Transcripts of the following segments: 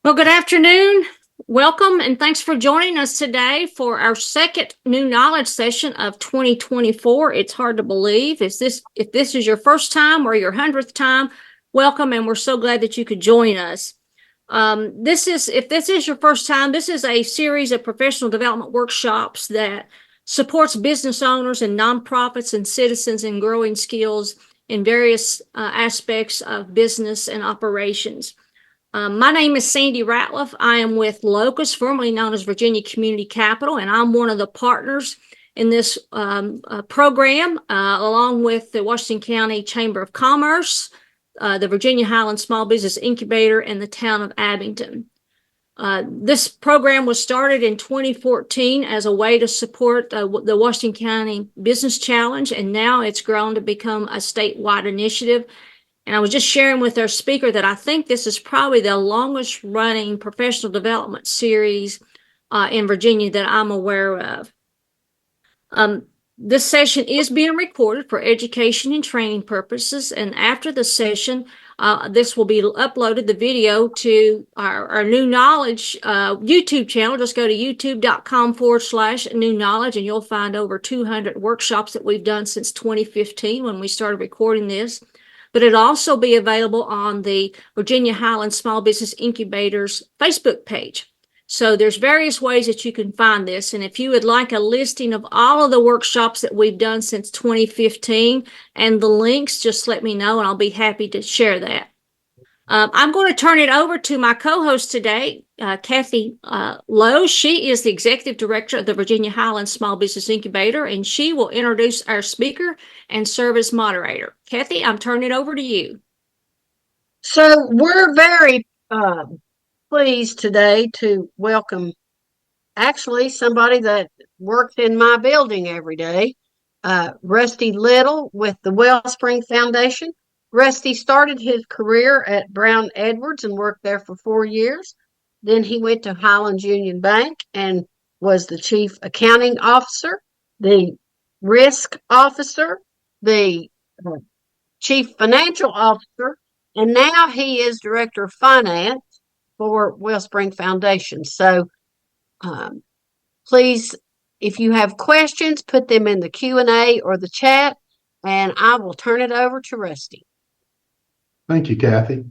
Well, good afternoon. Welcome and thanks for joining us today for our second new knowledge session of 2024. It's hard to believe. If this is your first time or your 100th time, welcome, and we're so glad that you could join us. If this is your first time, this is a series of professional development workshops that supports business owners and nonprofits and citizens in growing skills in various aspects of business and operations. My name is Sandy Ratliff. I am with Locus, formerly known as Virginia Community Capital, and I'm one of the partners in this program, along with the Washington County Chamber of Commerce, the Virginia Highlands Small Business Incubator, and the town of Abington. This program was started in 2014 as a way to support the Washington County Business Challenge, and now it's grown to become a statewide initiative. And I was just sharing with our speaker that I think this is probably the longest running professional development series in Virginia that I'm aware of. This session is being recorded for education and training purposes. And after the session, this will be uploaded, the video, to our New Knowledge YouTube channel. Just go to youtube.com/new knowledge, and you'll find over 200 workshops that we've done since 2015 when we started recording this. But it'll also be available on the Virginia Highlands Small Business Incubator's Facebook page. So there's various ways that you can find this. And if you would like a listing of all of the workshops that we've done since 2015 and the links, just let me know and I'll be happy to share that. I'm going to turn it over to my co-host today, Kathy Lowe. She is the Executive Director of the Virginia Highlands Small Business Incubator, and she will introduce our speaker and serve as moderator. Kathy, I'm turning it over to you. So we're very pleased today to welcome actually somebody that works in my building every day, Rusty Little with the Wellspring Foundation. Rusty started his career at Brown Edwards and worked there for 4 years. Then he went to Highlands Union Bank and was the chief accounting officer, the risk officer, the chief financial officer, and now he is director of finance for Wellspring Foundation. So please, if you have questions, put them in the Q&A or the chat, and I will turn it over to Rusty. Thank you, Kathy.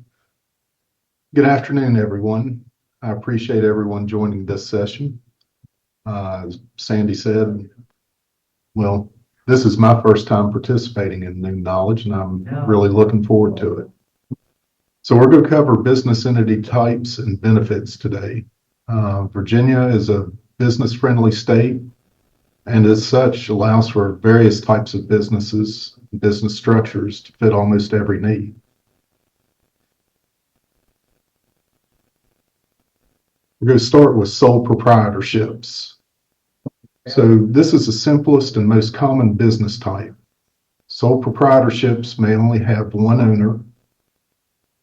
Good afternoon, everyone. I appreciate everyone joining this session. As Sandy said, well, this is my first time participating in New Knowledge, and I'm really looking forward to it. So we're going to cover business entity types and benefits today. Virginia is a business-friendly state, and as such allows for various types of businesses and business structures to fit almost every need. We're going to start with sole proprietorships. So this is the simplest and most common business type. Sole proprietorships may only have one owner.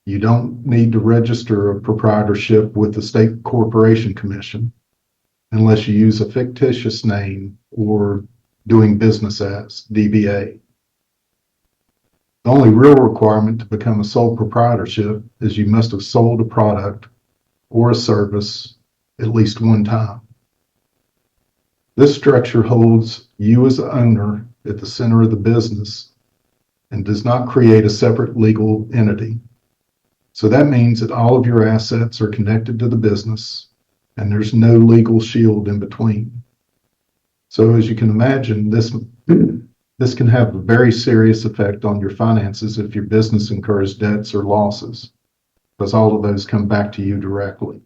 You don't need to register a proprietorship with the State Corporation Commission unless you use a fictitious name or doing business as DBA. The only real requirement to become a sole proprietorship is you must have sold a product or a service at least one time. This structure holds you as the owner at the center of the business and does not create a separate legal entity. So that means that all of your assets are connected to the business and there's no legal shield in between. So as you can imagine, this can have a very serious effect on your finances if your business incurs debts or losses, because all of those come back to you directly.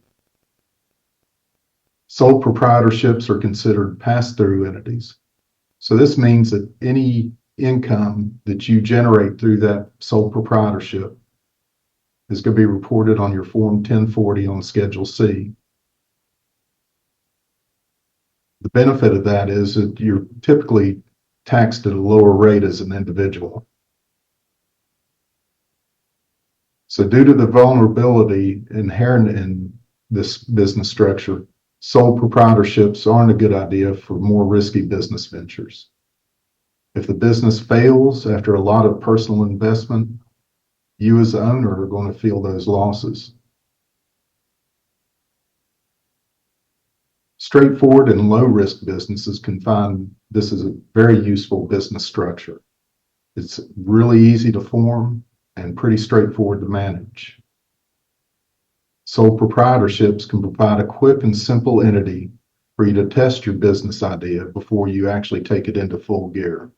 Sole proprietorships are considered pass-through entities. So this means that any income that you generate through that sole proprietorship is going to be reported on your Form 1040 on Schedule C. The benefit of that is that you're typically taxed at a lower rate as an individual. So due to the vulnerability inherent in this business structure, sole proprietorships aren't a good idea for more risky business ventures. If the business fails after a lot of personal investment, you as the owner are going to feel those losses. Straightforward and low-risk businesses can find this is a very useful business structure. It's really easy to form and pretty straightforward to manage. Sole proprietorships can provide a quick and simple entity for you to test your business idea before you actually take it into full gear.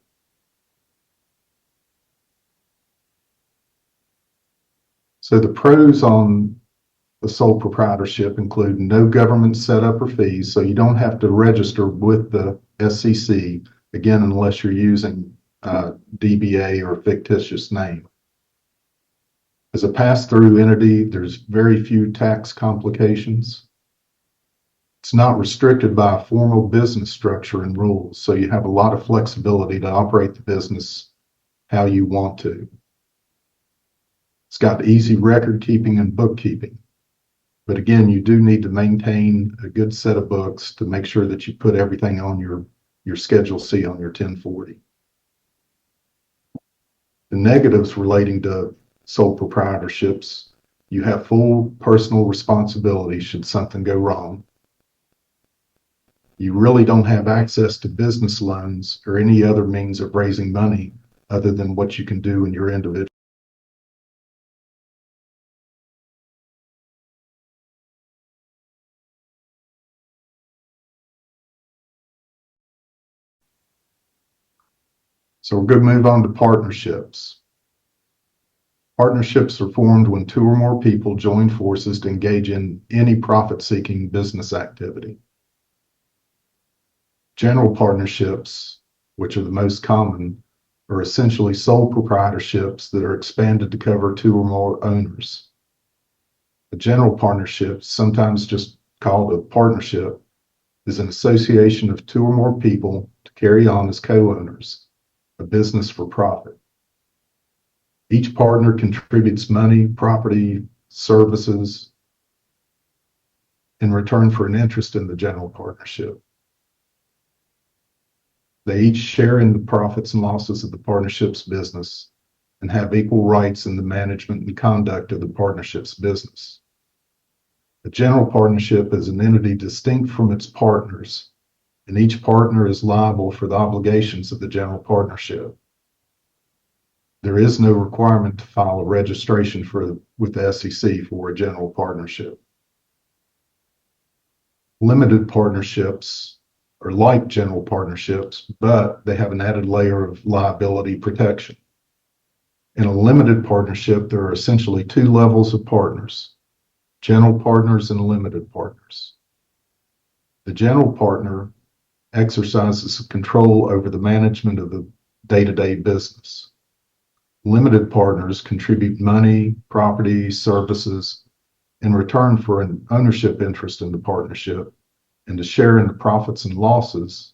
So the pros on the sole proprietorship include no government setup or fees, so you don't have to register with the SEC, again, unless you're using DBA or a fictitious name. As a pass-through entity, there's very few tax complications. It's not restricted by a formal business structure and rules, so you have a lot of flexibility to operate the business how you want to. It's got easy record keeping and bookkeeping. But again, you do need to maintain a good set of books to make sure that you put everything on your Schedule C on your 1040. The negatives relating to sole proprietorships, you have full personal responsibility should something go wrong. You really don't have access to business loans or any other means of raising money other than what you can do in your individual. So we're going to move on to partnerships. Partnerships are formed when two or more people join forces to engage in any profit-seeking business activity. General partnerships, which are the most common, are essentially sole proprietorships that are expanded to cover two or more owners. A general partnership, sometimes just called a partnership, is an association of two or more people to carry on as co-owners, a business for profit. Each partner contributes money, property, services in return for an interest in the general partnership. They each share in the profits and losses of the partnership's business and have equal rights in the management and conduct of the partnership's business. A general partnership is an entity distinct from its partners, and each partner is liable for the obligations of the general partnership. There is no requirement to file a registration with the SEC for a general partnership. Limited partnerships are like general partnerships, but they have an added layer of liability protection. In a limited partnership, there are essentially two levels of partners: general partners and limited partners. The general partner exercises control over the management of the day-to-day business. Limited partners contribute money, property, services in return for an ownership interest in the partnership and to share in the profits and losses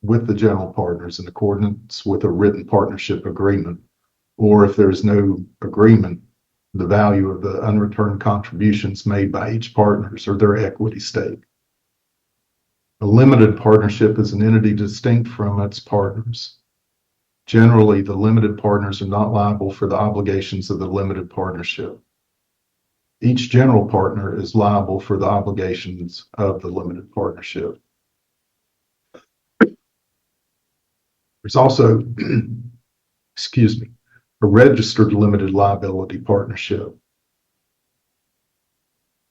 with the general partners in accordance with a written partnership agreement, or if there's no agreement, the value of the unreturned contributions made by each partners or their equity stake. A limited partnership is an entity distinct from its partners. Generally, the limited partners are not liable for the obligations of the limited partnership. Each general partner is liable for the obligations of the limited partnership. There's also, excuse me, a registered limited liability partnership.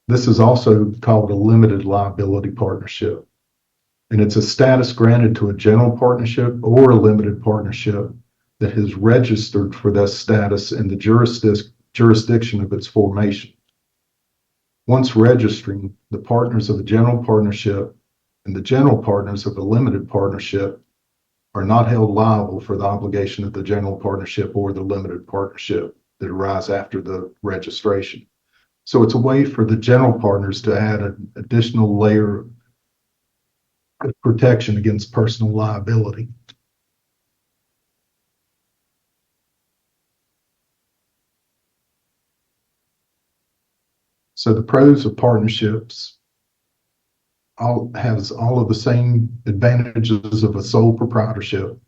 This is also called a limited liability partnership, and it's a status granted to a general partnership or a limited partnership that has registered for this status in the jurisdiction of its formation. Once registering, the partners of the general partnership and the general partners of the limited partnership are not held liable for the obligation of the general partnership or the limited partnership that arise after the registration. So it's a way for the general partners to add an additional layer of protection against personal liability. So the pros of partnerships has all of the same advantages of a sole proprietorship: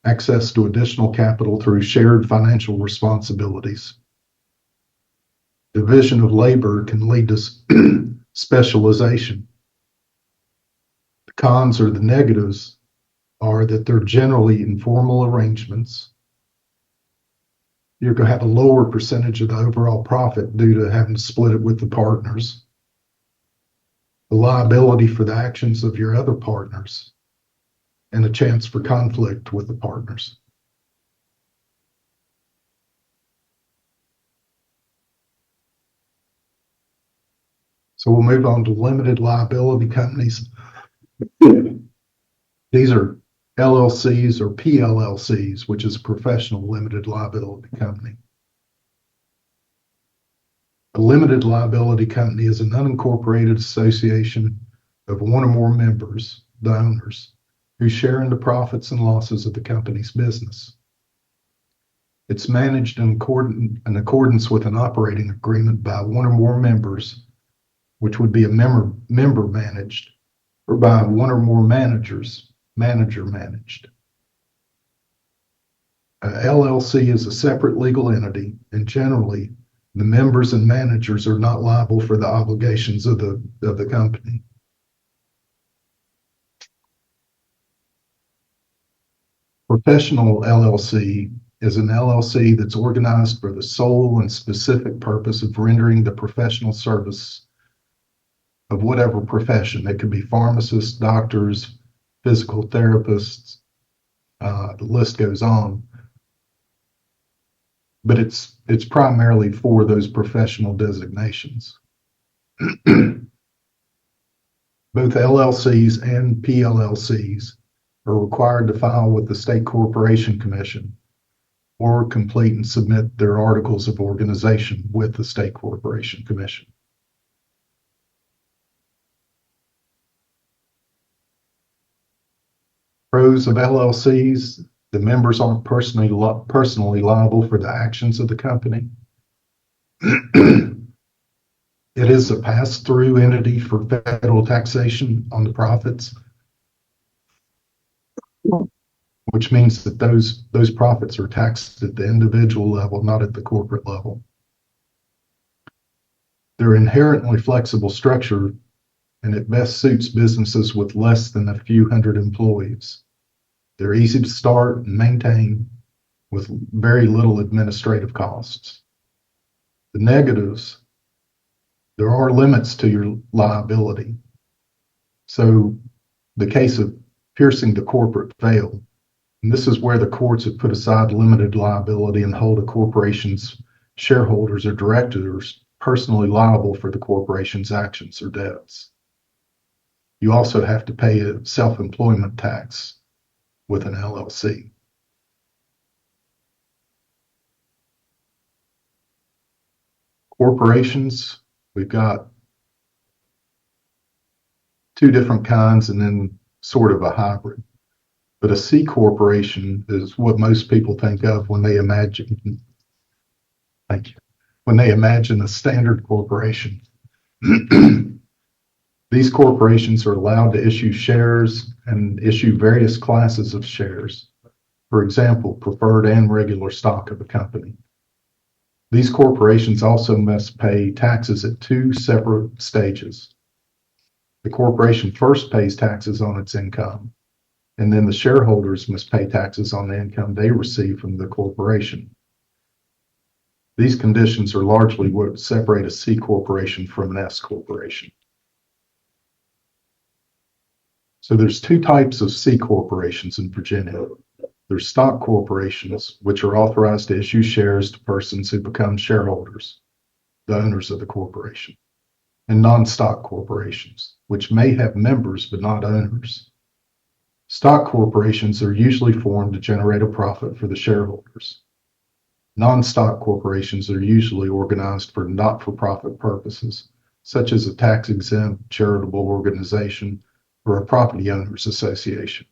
access to additional capital through shared financial responsibilities. Division of labor can lead to specialization. Cons or the negatives are that they're generally informal arrangements. You're going to have a lower percentage of the overall profit due to having to split it with the partners. The liability for the actions of your other partners, and a chance for conflict with the partners. So we'll move on to limited liability companies. These are LLCs or PLLCs, which is professional limited liability company. A limited liability company is an unincorporated association of one or more members, the owners, who share in the profits and losses of the company's business. It's managed in accordance with an operating agreement by one or more members, which would be a member managed, or by one or more managers, manager managed. A LLC is a separate legal entity, and generally, the members and managers are not liable for the obligations of the company. Professional LLC is an LLC that's organized for the sole and specific purpose of rendering the professional service of whatever profession. It could be pharmacists, doctors, physical therapists, the list goes on. But it's primarily for those professional designations. Both LLCs and PLLCs are required to file with the State Corporation Commission or complete and submit their articles of organization with the State Corporation Commission. Pros of LLCs: the members aren't personally liable for the actions of the company. It is a pass-through entity for federal taxation on the profits, which means that those profits are taxed at the individual level, not at the corporate level. They're inherently flexible structure, and it best suits businesses with less than a few hundred employees. They're easy to start and maintain with very little administrative costs. The negatives: there are limits to your liability. So the case of piercing the corporate veil, and this is where the courts have put aside limited liability and hold a corporation's shareholders or directors personally liable for the corporation's actions or debts. You also have to pay a self-employment tax with an LLC. Corporations, we've got two different kinds and then sort of a hybrid. But a C corporation is what most people think of when they imagine, when they imagine a standard corporation. These corporations are allowed to issue shares and issue various classes of shares. For example, preferred and regular stock of a company. These corporations also must pay taxes at two separate stages. The corporation first pays taxes on its income, and then the shareholders must pay taxes on the income they receive from the corporation. These conditions are largely what separate a C corporation from an S corporation. So there's two types of C corporations in Virginia. There's stock corporations, which are authorized to issue shares to persons who become shareholders, the owners of the corporation, and non-stock corporations, which may have members but not owners. Stock corporations are usually formed to generate a profit for the shareholders. Non-stock corporations are usually organized for not-for-profit purposes, such as a tax-exempt charitable organization or a property owners association.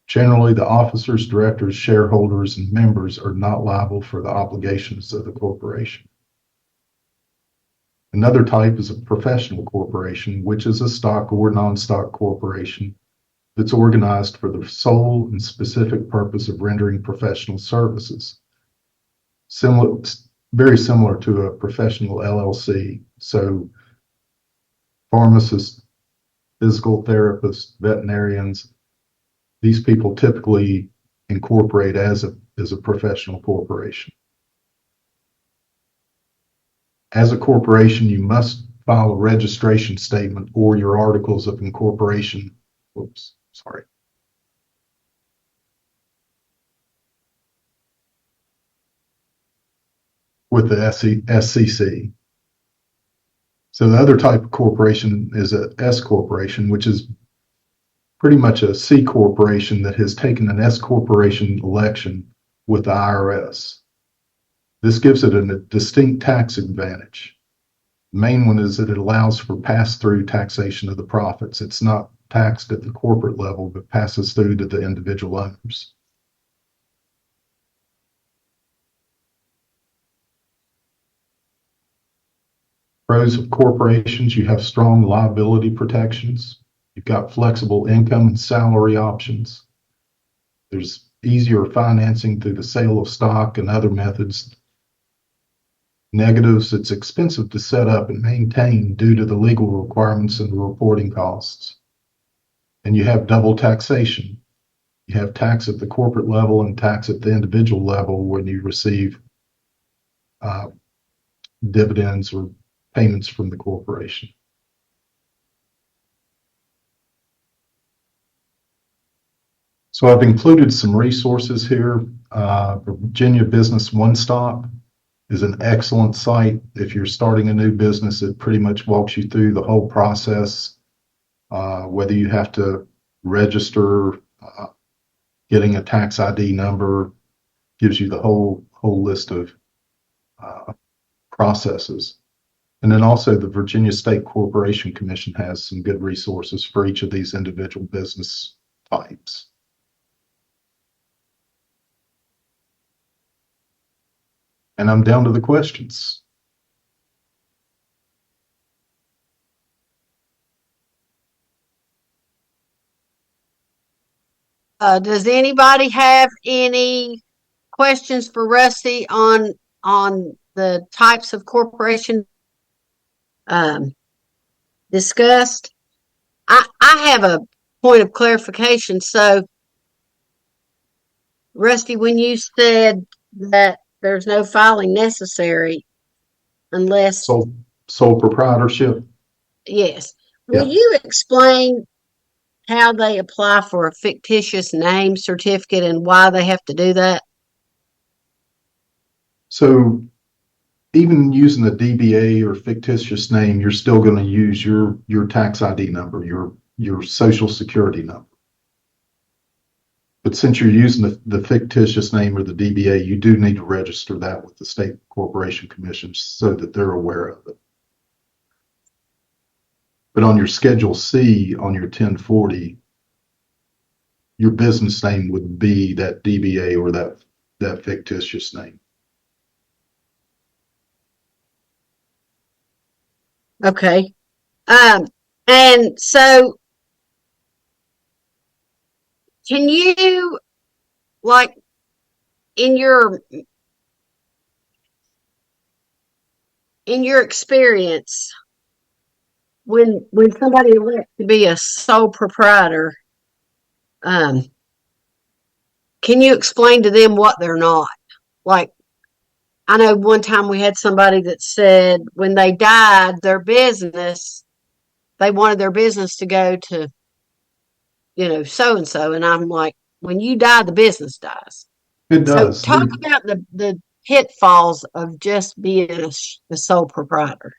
Generally, the officers, directors, shareholders, and members are not liable for the obligations of the corporation. Another type is a professional corporation, which is a stock or non-stock corporation that's organized for the sole and specific purpose of rendering professional services. Very similar to a professional LLC. So pharmacists, physical therapists, veterinarians. These people typically incorporate as a professional corporation. As a corporation, you must file a registration statement or your articles of incorporation. Whoops, sorry. With the SEC. So the other type of corporation is a S corporation, which is pretty much a C corporation that has taken an S corporation election with the IRS. This gives it a distinct tax advantage. The main one is that it allows for pass-through taxation of the profits. It's not taxed at the corporate level, but passes through to the individual owners. Pros of corporations: you have strong liability protections. You've got flexible income and salary options. There's easier financing through the sale of stock and other methods. Negatives: it's expensive to set up and maintain due to the legal requirements and the reporting costs. And you have double taxation. You have tax at the corporate level and tax at the individual level when you receive dividends or payments from the corporation. So I've included some resources here. Virginia Business One Stop is an excellent site. If you're starting a new business, it pretty much walks you through the whole process, whether you have to register, getting a tax ID number, gives you the whole list of processes. And then also the Virginia State Corporation Commission has some good resources for each of these individual business types. And I'm down to the questions. Does anybody have any questions for Rusty on the types of corporation discussed? I have a point of clarification. So, Rusty, when you said that there's no filing necessary unless Sole proprietorship. yes, Yeah. will you explain how they apply for a fictitious name certificate and why they have to do that? So even using a DBA or fictitious name, you're still going to use your tax ID number, your social security number. But since you're using the fictitious name or the DBA, you do need to register that with the State Corporation Commission so that they're aware of it. But on your Schedule C, on your 1040, your business name would be that DBA or that fictitious name. Okay. And so can you, like, in your experience, when somebody elects to be a sole proprietor, can you explain to them what they're not? Like, I know one time we had somebody that said when they died, they wanted their business to go to, so and so. And I'm like, when you die, the business dies. It So does. talk about the pitfalls of just being a sole proprietor.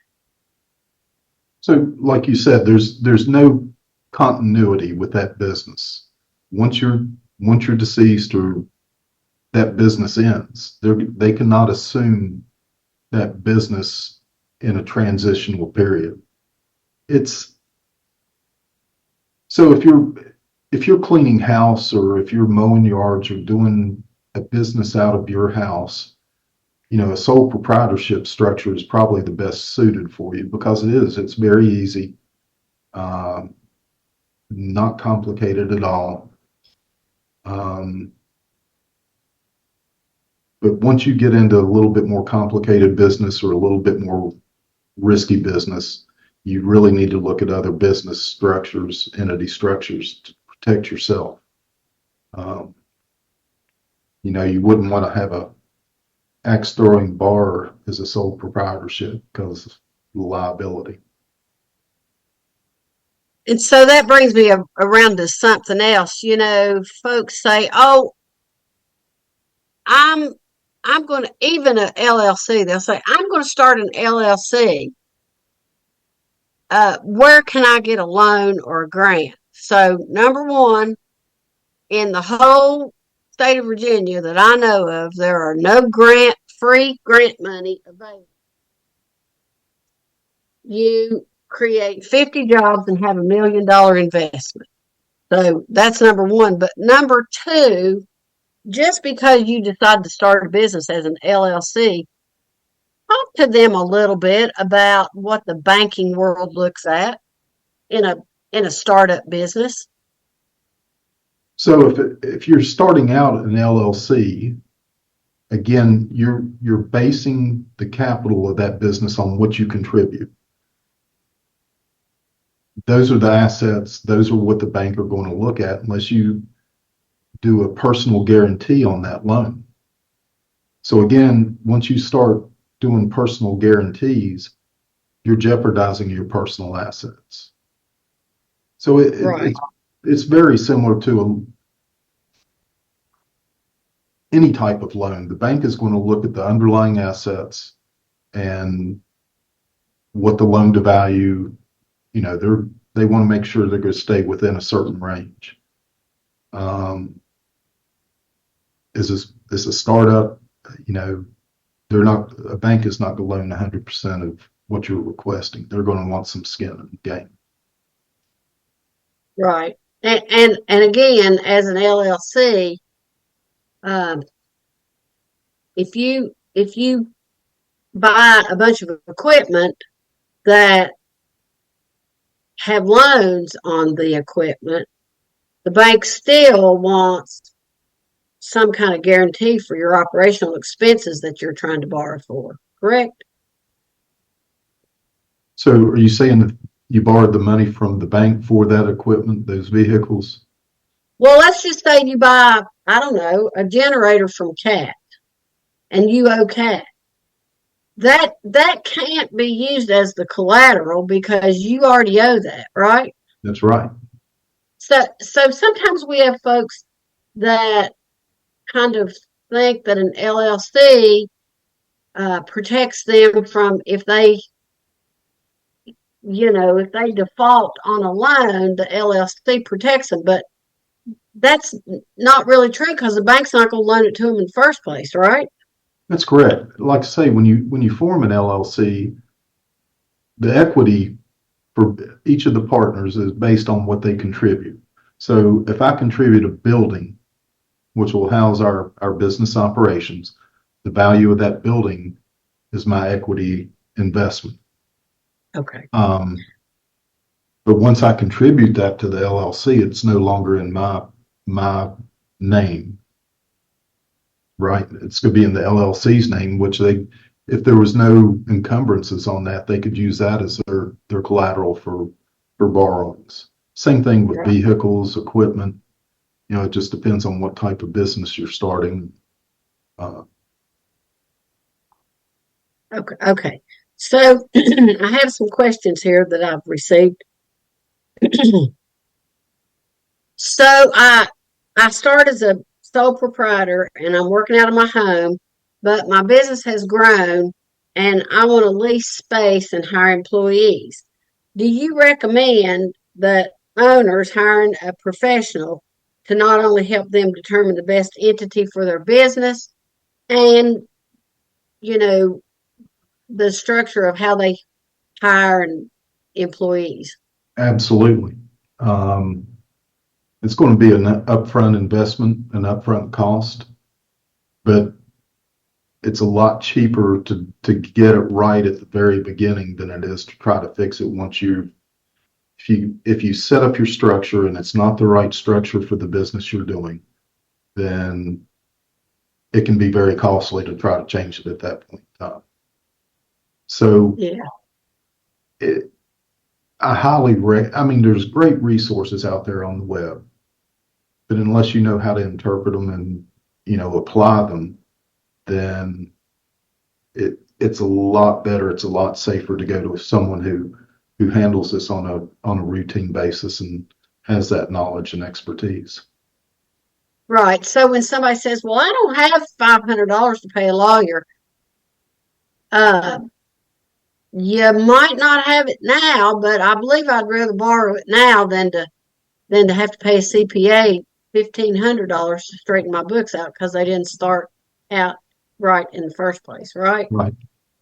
So like you said, there's no continuity with that business. Once you're deceased or that business ends, they cannot assume that business in a transitional period. So if you're cleaning house or if you're mowing yards or doing a business out of your house, a sole proprietorship structure is probably the best suited for you because it's very easy, not complicated at all. But once you get into a little bit more complicated business or a little bit more risky business, you really need to look at other business structures, entity structures to protect yourself. You wouldn't want to have a axe throwing bar as a sole proprietorship because of the liability. And so that brings me around to something else. Folks say, "Oh, I'm going to," even a LLC. They'll say, "I'm going to start an LLC. Where can I get a loan or a grant?" So, number one, in the whole state of Virginia that I know of, there are no free grant money available. You create 50 jobs and have $1 million investment. So that's number one. But number two, just because you decide to start a business as an LLC, talk to them a little bit about what the banking world looks at in a startup business. So if you're starting out an LLC, again, you're basing the capital of that business on what you contribute. Those are the assets. Those are what the bank are going to look at unless you do a personal guarantee on that loan. So again, once you start doing personal guarantees, you're jeopardizing your personal assets. So Right. it's very similar to any type of loan. The bank is going to look at the underlying assets and what the loan to value, they want to make sure they're going to stay within a certain range. As a startup, a bank is not going to loan 100% of what you're requesting. They're going to want some skin in the game. Right. And again, as an LLC, if you buy a bunch of equipment that have loans on the equipment, the bank still wants some kind of guarantee for your operational expenses that you're trying to borrow for, correct? So are you saying that you borrowed the money from the bank for that equipment, those vehicles? Well, let's just say you buy, I don't know, a generator from CAT and you owe CAT. That can't be used as the collateral because you already owe that, right? That's right. So sometimes we have folks that kind of think that an LLC protects them from if they default on a loan, the LLC protects them. But that's not really true because the bank's not going to loan it to them in the first place, right? That's correct. Like I say, when you form an LLC, the equity for each of the partners is based on what they contribute. So if I contribute a building, which will house our business operations, the value of that building is my equity investment. Okay. But once I contribute that to the LLC, it's no longer in my name, right? It's going to be in the LLC's name, which if there was no encumbrances on that, they could use that as their collateral for borrowings. Same thing with vehicles, equipment. It just depends on what type of business you're starting. Okay. So I have some questions here that I've received. So I start as a sole proprietor and I'm working out of my home, but my business has grown and I want to lease space and hire employees. Do you recommend that owners hiring a professional to not only help them determine the best entity for their business and, the structure of how they hire employees? Absolutely. It's going to be an upfront investment, an upfront cost, but it's a lot cheaper to get it right at the very beginning than it is to try to fix it if you set up your structure and it's not the right structure for the business you're doing, then it can be very costly to try to change it at that point in time. So Yeah. I mean, there's great resources out there on the web, but unless you know how to interpret them and, apply them, then it's a lot better. It's a lot safer to go to someone who handles this on a routine basis and has that knowledge and expertise. Right. So when somebody says, "Well, I don't have $500 to pay a lawyer," uh, you might not have it now, but I believe I'd rather borrow it now than to have to pay a CPA $1,500 to straighten my books out because they didn't start out right in the first place, right? Right.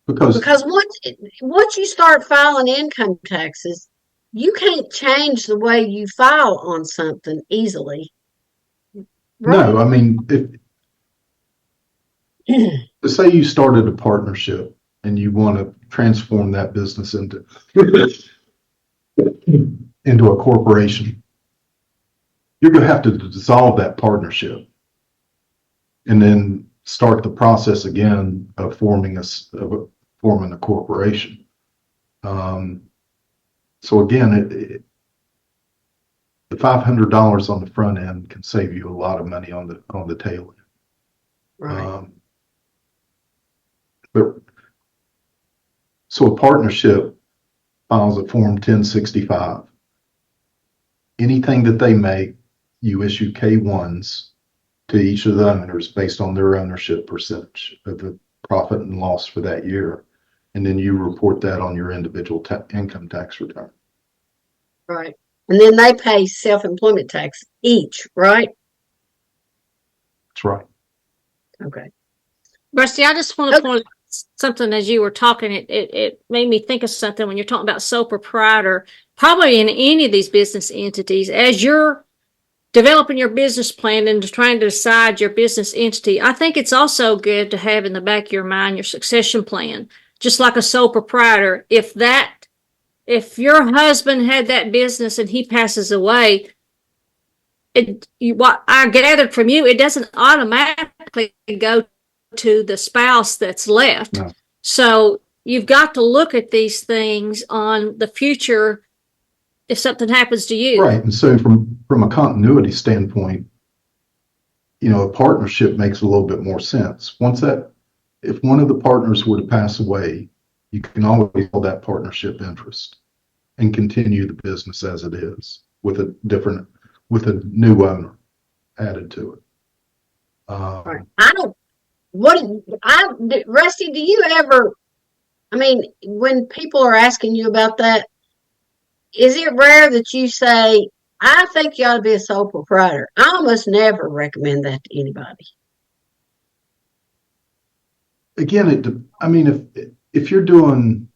Because Because once you start filing income taxes, you can't change the way you file on something easily, no, right? I mean, if say you started a partnership and you want to transform that business into a corporation, you're going to have to dissolve that partnership and then start the process again of forming a corporation. So again, the $500 on the front end can save you a lot of money on the tail end. Right. But so a partnership files a Form 1065. Anything that they make, you issue K-1s to each of the owners based on their ownership percentage of the profit and loss for that year. And then you report that on your individual income tax return. Right. And then they pay self-employment tax each, right? That's right. Okay. Rusty, I just want to point something as you were talking. It made me think of something when you're talking about sole proprietor. Probably in any of these business entities, as you're developing your business plan and trying to decide your business entity, I think it's also good to have in the back of your mind your succession plan. Just like a sole proprietor, if your husband had that business and he passes away, what I gathered from you, it doesn't automatically go to the spouse that's left. No. So you've got to look at these things on the future if something happens to you. Right. And so from a continuity standpoint, a partnership makes a little bit more sense. If one of the partners were to pass away, you can always hold that partnership interest and continue the business as it is with a new owner added to it. Right. Rusty, do you ever, I mean, when people are asking you about that, is it rare that you say, "I think you ought to be a sole proprietor"? I almost never recommend that to anybody. Again, I mean, if you're doing,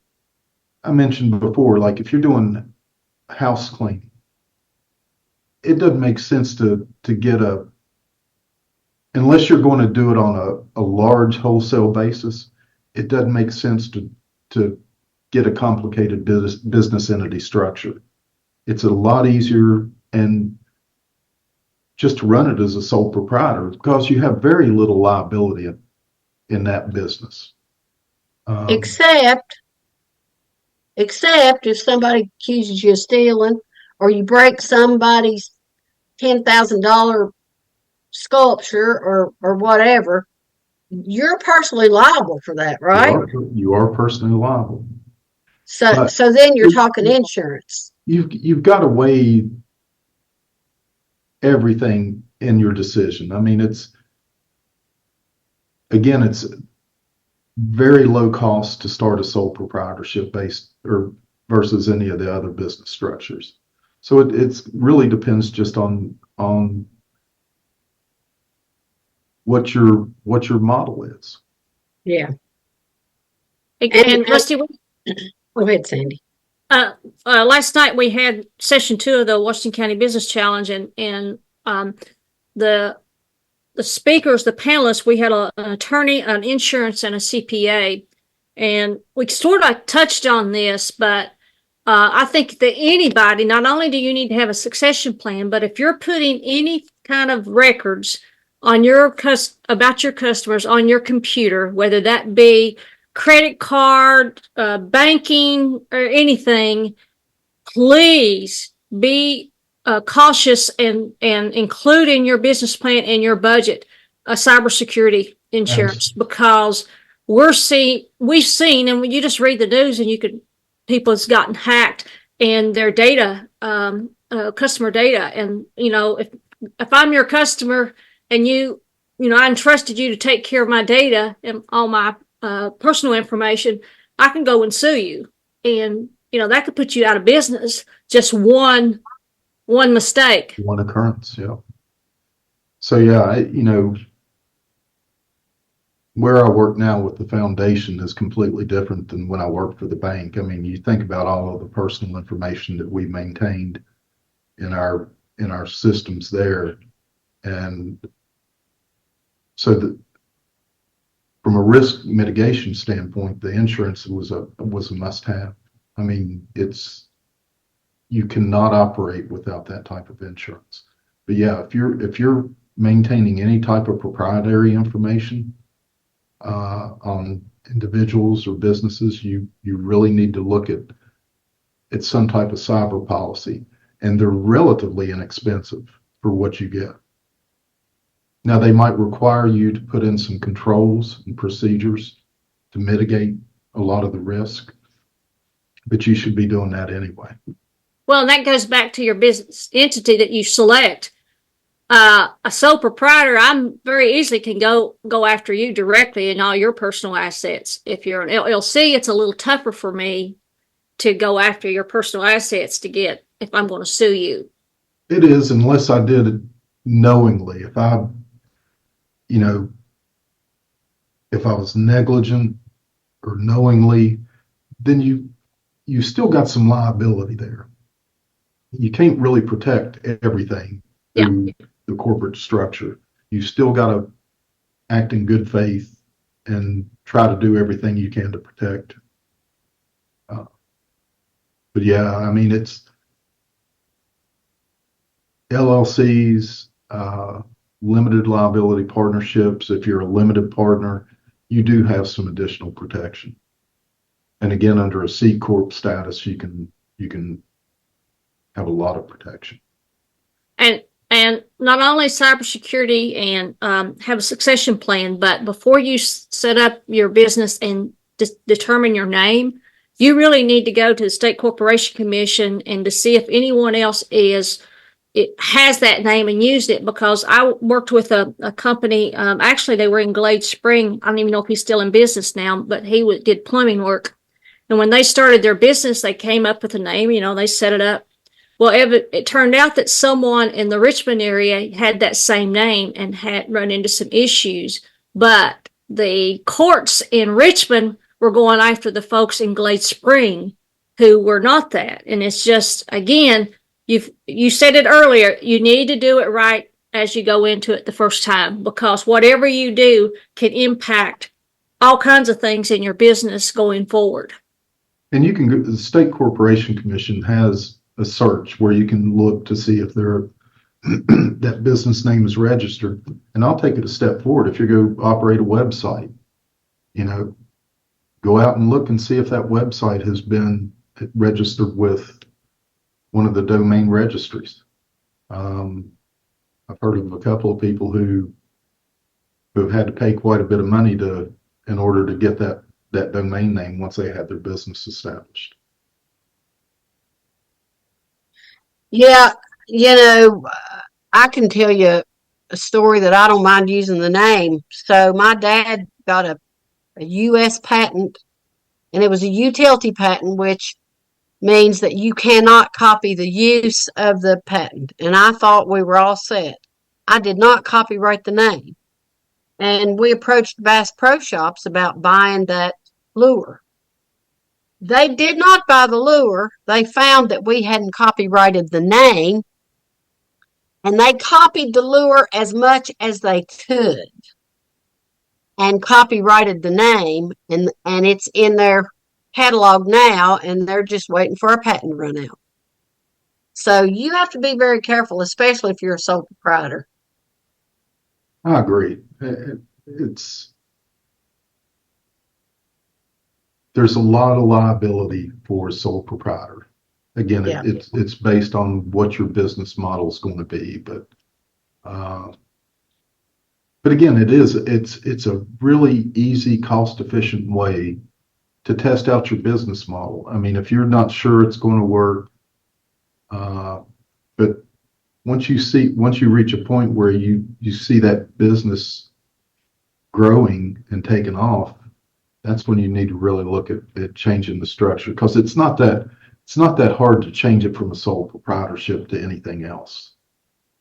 I mentioned before, like if you're doing house cleaning, it doesn't make sense to get unless you're going to do it on a large wholesale basis, it doesn't make sense to get a complicated business entity structure. It's a lot easier and just to run it as a sole proprietor because you have very little liability in that business. Except if somebody accuses you of stealing or you break somebody's $10,000 sculpture or whatever, you're personally liable for that, right? You are personally liable. So then you're talking insurance. You've got to weigh everything in your decision. I mean, it's very low cost to start a sole proprietorship versus any of the other business structures. So it's really depends just on what your model is. Yeah. And Rusty, Go ahead, Sandy. last night we had session 2 of the Washington County Business Challenge, and the speakers, the panelists, we had an attorney, an insurance, and a CPA, and we sort of touched on this, but I think that anybody, not only do you need to have a succession plan, but if you're putting any kind of records on about your customers on your computer, whether that be credit card, banking, or anything, please be cautious and include in your business plan and your budget a cybersecurity insurance, because we've seen, and when you just read the news and people has gotten hacked and their data, customer data. And, if I'm your customer and I entrusted you to take care of my data and all my personal information, I can go and sue you. And, that could put you out of business. Just one mistake. One occurrence, yeah. So yeah, where I work now with the foundation is completely different than when I worked for the bank. I mean, you think about all of the personal information that we maintained in our systems there. And so from a risk mitigation standpoint, the insurance was a must have. I mean, you cannot operate without that type of insurance. But yeah, if you're maintaining any type of proprietary information on individuals or businesses, you really need to look at some type of cyber policy, and they're relatively inexpensive for what you get. Now, they might require you to put in some controls and procedures to mitigate a lot of the risk, but you should be doing that anyway. Well, and that goes back to your business entity that you select. A sole proprietor, I'm very easily can go after you directly in all your personal assets. If you're an LLC, it's a little tougher for me to go after your personal assets if I'm going to sue you. It is, unless I did it knowingly. If I was negligent or knowingly, then you still got some liability there. You can't really protect everything through the corporate structure. You still got to act in good faith and try to do everything you can to protect. But yeah, I mean, it's LLCs, limited liability partnerships. If you're a limited partner, you do have some additional protection. And again, under a C Corp status, you can have a lot of protection. And not only cybersecurity and have a succession plan, but before you set up your business and determine your name, you really need to go to the State Corporation Commission and to see if anyone else has that name and used it. Because I worked with a company, actually they were in Glade Spring. I don't even know if he's still in business now, but he did plumbing work. And when they started their business, they came up with a name, they set it up. Well, it turned out that someone in the Richmond area had that same name and had run into some issues. But the courts in Richmond were going after the folks in Glade Spring who were not that. And it's just, again, you said it earlier, you need to do it right as you go into it the first time, because whatever you do can impact all kinds of things in your business going forward. And you can go, the State Corporation Commission has a search where you can look to see if that business name is registered. And I'll take it a step forward. If you go operate a website, go out and look and see if that website has been registered with one of the domain registries. I've heard of a couple of people who have had to pay quite a bit of money in order to get that domain name once they had their business established. Yeah, I can tell you a story that I don't mind using the name. So my dad got a U.S. patent, and it was a utility patent, which means that you cannot copy the use of the patent. And I thought we were all set. I did not copyright the name. And we approached Bass Pro Shops about buying that lure. They did not buy the lure. They found that we hadn't copyrighted the name, and they copied the lure as much as they could and copyrighted the name, and it's in their catalog now, and they're just waiting for a patent to run out. So you have to be very careful, especially if you're a sole proprietor. I agree. There's a lot of liability for a sole proprietor. Again, Yeah. it's based on what your business model is going to be, uh, but again, it's a really easy, cost-efficient way to test out your business model. I mean, if you're not sure it's going to work, uh, but once you reach a point where you see that business growing and taking off, that's when you need to really look at changing the structure, because it's not that hard to change it from a sole proprietorship to anything else.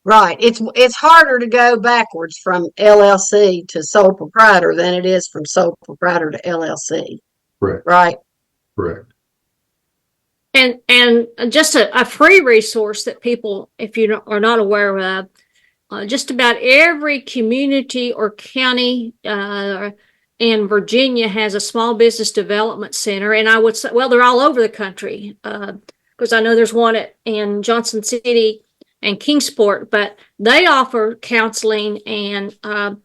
Right. It's harder to go backwards from LLC to sole proprietor than it is from sole proprietor to LLC. Correct. Right. Correct. And just a free resource that people, if you are not aware of, just about every community or county in Virginia has a small business development center. And I would say, well, they're all over the country, because I know there's one in Johnson City and Kingsport, but they offer counseling and kind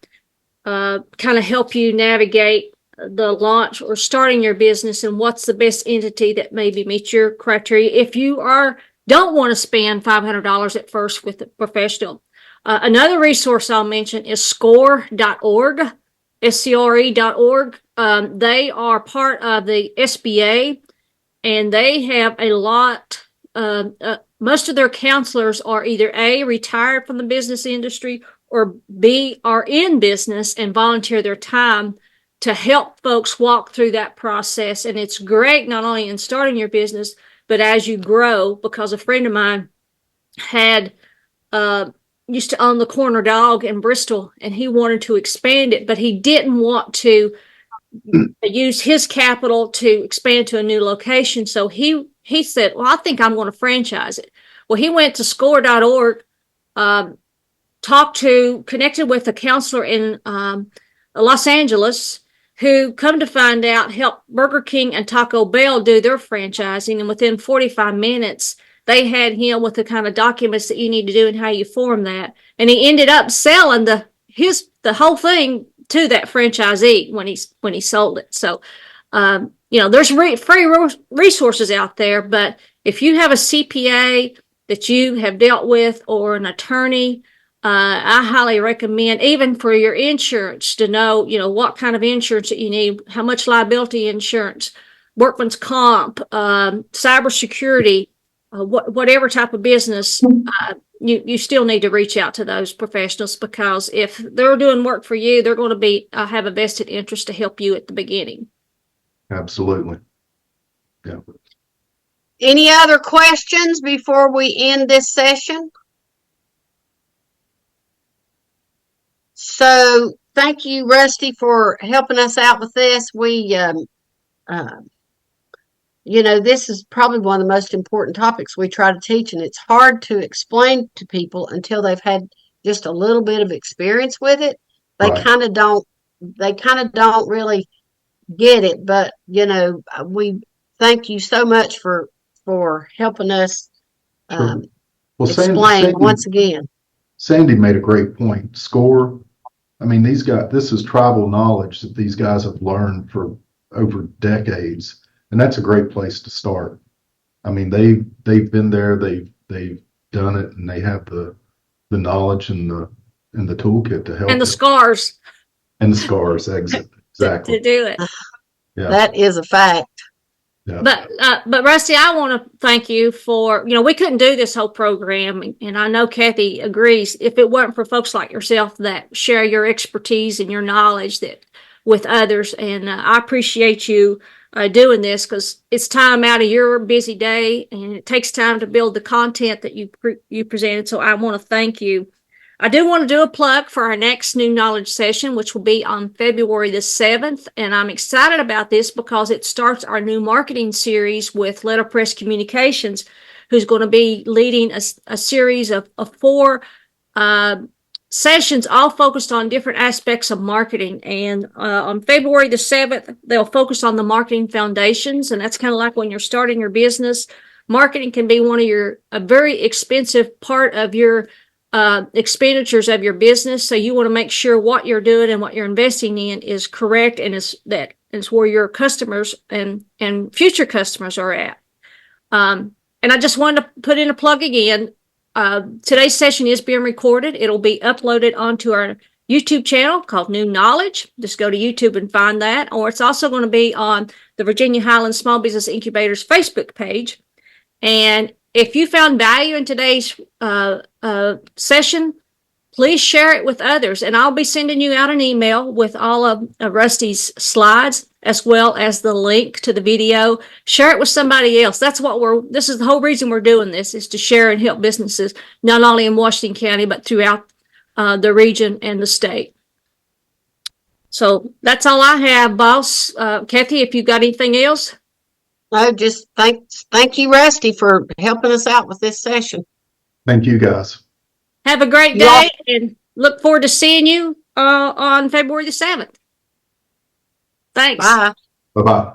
of help you navigate the launch or starting your business and what's the best entity that maybe meets your criteria if you don't want to spend $500 at first with a professional. Another resource I'll mention is score.org, SCRE.org. They are part of the SBA, and they have a lot. Most of their counselors are either A, retired from the business industry, or B, are in business and volunteer their time to help folks walk through that process. And it's great not only in starting your business, but as you grow, because a friend of mine had used to own the Corner Dog in Bristol, and he wanted to expand it, but he didn't want to use his capital to expand to a new location. So he said, well, I think I'm going to franchise it. Well, he went to score.org, connected with a counselor in Los Angeles, who, come to find out, helped Burger King and Taco Bell do their franchising. And within 45 minutes, they had him with the kind of documents that you need to do and how you form that. And he ended up selling the whole thing to that franchisee when he sold it. So, there's free resources out there, but if you have a CPA that you have dealt with or an attorney, I highly recommend, even for your insurance, to know, what kind of insurance that you need, how much liability insurance, workman's comp, cybersecurity, whatever type of business, you still need to reach out to those professionals, because if they're doing work for you, they're going to have a vested interest to help you at the beginning. Absolutely. Yeah. Any other questions before we end this session? So thank you, Rusty, for helping us out with this. This is probably one of the most important topics we try to teach, and it's hard to explain to people until they've had just a little bit of experience with it. They Right. kind of don't really get it, but we thank you so much for helping us Sure. Well, explain once again. Sandy made a great point. Score. I mean, this is tribal knowledge that these guys have learned for over decades, and that's a great place to start. I mean, they've been there, they've done it, and they have the knowledge and the toolkit to help And the you. scars And the scars, exactly. to do it. Yeah. That is a fact. Yeah. But Rusty, I want to thank you for, we couldn't do this whole program, and I know Kathy agrees, if it weren't for folks like yourself that share your expertise and your knowledge with others. And I appreciate you doing this, because it's time out of your busy day, and it takes time to build the content that you presented. So I want to thank you. I do want to do a plug for our next new knowledge session, which will be on February the 7th. And I'm excited about this because it starts our new marketing series with Letterpress Communications, who's going to be leading a series of 4 sessions, all focused on different aspects of marketing. And on February the 7th, they'll focus on the marketing foundations. And that's kind of like when you're starting your business. Marketing can be a very expensive part of your expenditures of your business. So you want to make sure what you're doing and what you're investing in is correct, and is where your customers and future customers are at. And I just wanted to put in a plug again. Today's session is being recorded. It'll be uploaded onto our YouTube channel called New Knowledge. Just go to YouTube and find that. Or it's also going to be on the Virginia Highlands Small Business Incubator's Facebook page. And if you found value in today's session, please share it with others. And I'll be sending you out an email with all of Rusty's slides, as well as the link to the video. Share it with somebody else. This is the whole reason we're doing this, is to share and help businesses, not only in Washington County, but throughout the region and the state. So that's all I have, boss. Kathy, if you got anything else? No, just thank you, Rusty, for helping us out with this session. Thank you, guys. Have a great day, and look forward to seeing you on February the 7th. Thanks. Bye. Bye-bye.